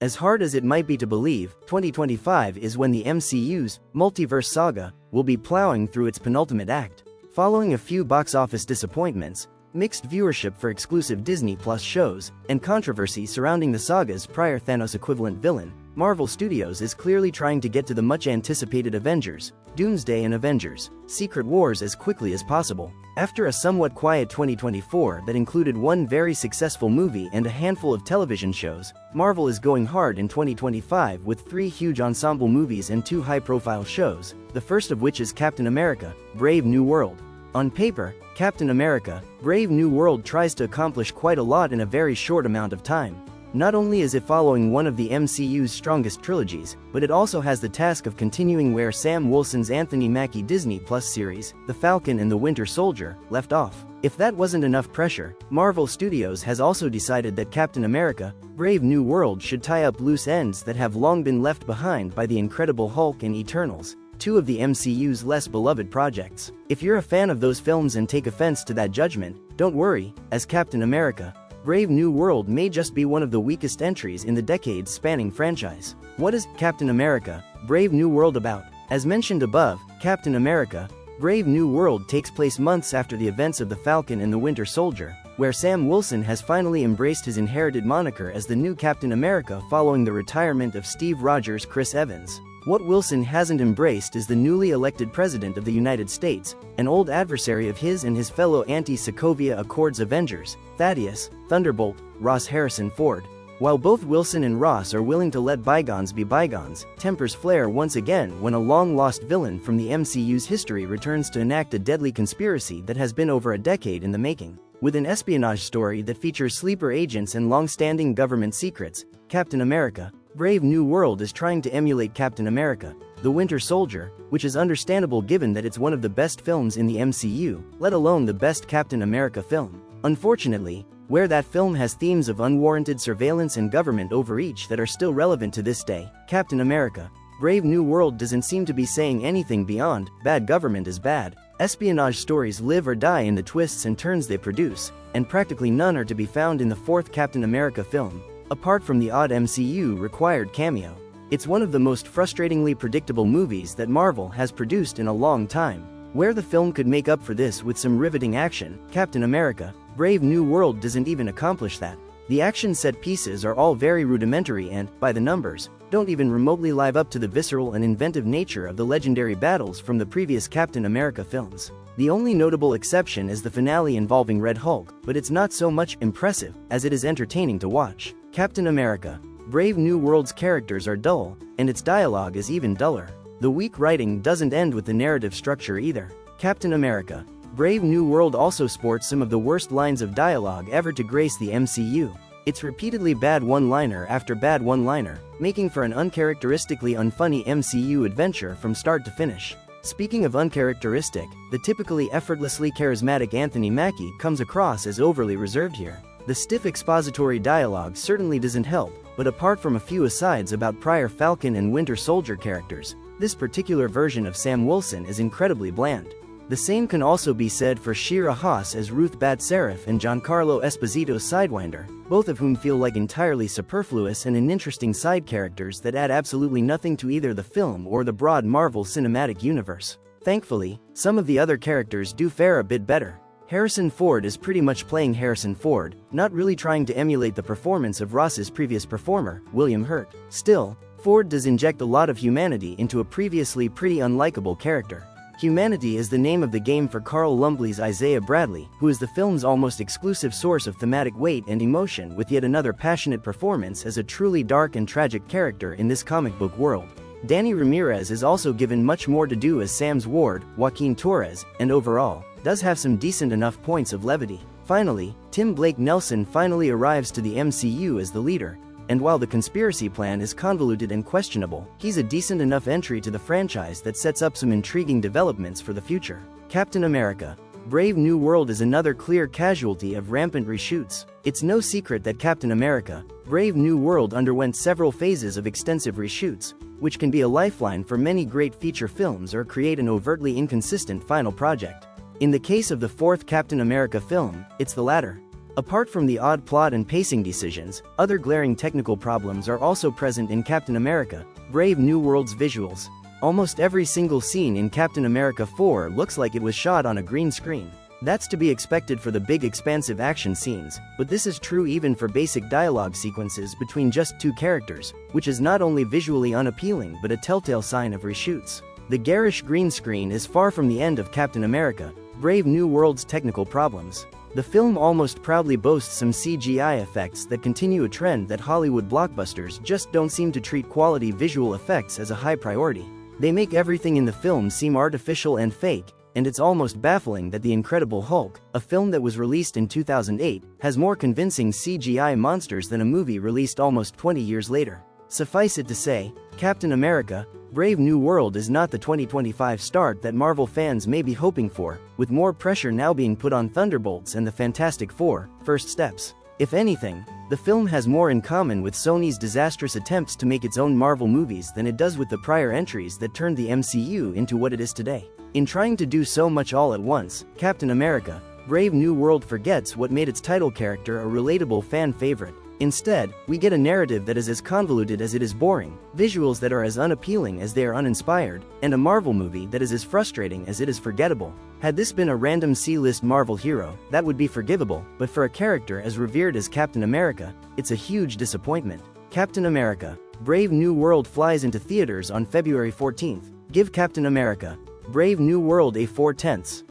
As hard as it might be to believe, 2025 is when the MCU's multiverse saga will be plowing through its penultimate act. Following a few box office disappointments, mixed viewership for exclusive Disney Plus shows, and controversy surrounding the saga's prior Thanos-equivalent villain, Marvel Studios is clearly trying to get to the much-anticipated Avengers, Doomsday and Avengers, Secret Wars as quickly as possible. After a somewhat quiet 2024 that included one very successful movie and a handful of television shows, Marvel is going hard in 2025 with 3 huge ensemble movies and 2 high-profile shows, the first of which is Captain America: Brave New World. On paper, Captain America: Brave New World tries to accomplish quite a lot in a very short amount of time. Not only is it following one of the MCU's strongest trilogies, but it also has the task of continuing where Sam Wilson's Anthony Mackie Disney Plus series, The Falcon and the Winter Soldier, left off. If that wasn't enough pressure, Marvel Studios has also decided that Captain America: Brave New World should tie up loose ends that have long been left behind by The Incredible Hulk and Eternals, 2 of the MCU's less beloved projects. If you're a fan of those films and take offense to that judgment, don't worry, as Captain America: Brave New World may just be one of the weakest entries in the decades-spanning franchise. What is Captain America: Brave New World about? As mentioned above, Captain America: Brave New World takes place months after the events of The Falcon and the Winter Soldier, where Sam Wilson has finally embraced his inherited moniker as the new Captain America following the retirement of Steve Rogers' Chris Evans. What Wilson hasn't embraced is the newly elected President of the United States, an old adversary of his and his fellow anti-Sokovia Accords Avengers, Thaddeus Thunderbolt Ross Harrison Ford. While both Wilson and Ross are willing to let bygones be bygones, tempers flare once again when a long-lost villain from the MCU's history returns to enact a deadly conspiracy that has been over a decade in the making. With an espionage story that features sleeper agents and long-standing government secrets, Captain America: Brave New World is trying to emulate Captain America: The Winter Soldier, which is understandable given that it's one of the best films in the MCU, let alone the best Captain America film. Unfortunately, where that film has themes of unwarranted surveillance and government overreach that are still relevant to this day, Captain America: Brave New World doesn't seem to be saying anything beyond, bad government is bad. Espionage stories live or die in the twists and turns they produce, and practically none are to be found in the 4th Captain America film, apart from the odd MCU-required cameo. It's one of the most frustratingly predictable movies that Marvel has produced in a long time. Where the film could make up for this with some riveting action, Captain America: Brave New World doesn't even accomplish that. The action set pieces are all very rudimentary and, by the numbers, don't even remotely live up to the visceral and inventive nature of the legendary battles from the previous Captain America films. The only notable exception is the finale involving Red Hulk, but it's not so much impressive as it is entertaining to watch. Captain America: Brave New World's characters are dull, and its dialogue is even duller. The weak writing doesn't end with the narrative structure either. Captain America: Brave New World also sports some of the worst lines of dialogue ever to grace the MCU. It's repeatedly bad one-liner after bad one-liner, making for an uncharacteristically unfunny MCU adventure from start to finish. Speaking of uncharacteristic, the typically effortlessly charismatic Anthony Mackie comes across as overly reserved here. The stiff expository dialogue certainly doesn't help, but apart from a few asides about prior Falcon and Winter Soldier characters, this particular version of Sam Wilson is incredibly bland. The same can also be said for Shira Haas as Ruth Bat-Seraph and Giancarlo Esposito's Sidewinder, both of whom feel like entirely superfluous and uninteresting side characters that add absolutely nothing to either the film or the broad Marvel Cinematic Universe. Thankfully, some of the other characters do fare a bit better. Harrison Ford is pretty much playing Harrison Ford, not really trying to emulate the performance of Ross's previous performer, William Hurt. Still, Ford does inject a lot of humanity into a previously pretty unlikable character. Humanity is the name of the game for Carl Lumbly's Isaiah Bradley, who is the film's almost exclusive source of thematic weight and emotion, with yet another passionate performance as a truly dark and tragic character in this comic book world. Danny Ramirez is also given much more to do as Sam's ward, Joaquin Torres, and overall, does have some decent enough points of levity. Finally, Tim Blake Nelson finally arrives to the MCU as the leader, and while the conspiracy plan is convoluted and questionable, he's a decent enough entry to the franchise that sets up some intriguing developments for the future. Captain America: Brave New World is another clear casualty of rampant reshoots. It's no secret that Captain America: Brave New World underwent several phases of extensive reshoots, which can be a lifeline for many great feature films or create an overtly inconsistent final project. In the case of the 4th Captain America film, it's the latter. Apart from the odd plot and pacing decisions, other glaring technical problems are also present in Captain America: Brave New World's visuals. Almost every single scene in Captain America 4 looks like it was shot on a green screen. That's to be expected for the big expansive action scenes, but this is true even for basic dialogue sequences between just two characters, which is not only visually unappealing but a telltale sign of reshoots. The garish green screen is far from the end of Captain America: Brave New World's technical problems. The film almost proudly boasts some CGI effects that continue a trend that Hollywood blockbusters just don't seem to treat quality visual effects as a high priority. They make everything in the film seem artificial and fake, and it's almost baffling that The Incredible Hulk, a film that was released in 2008, has more convincing CGI monsters than a movie released almost 20 years later. Suffice it to say, Captain America: Brave New World is not the 2025 start that Marvel fans may be hoping for, with more pressure now being put on Thunderbolts and the Fantastic Four: First Steps. If anything, the film has more in common with Sony's disastrous attempts to make its own Marvel movies than it does with the prior entries that turned the MCU into what it is today. In trying to do so much all at once, Captain America: Brave New World forgets what made its title character a relatable fan favorite. Instead, we get a narrative that is as convoluted as it is boring, visuals that are as unappealing as they are uninspired, and a Marvel movie that is as frustrating as it is forgettable. Had this been a random C-list Marvel hero, that would be forgivable, but for a character as revered as Captain America, it's a huge disappointment. Captain America: Brave New World flies into theaters on February 14th. Give Captain America: Brave New World a 4/10.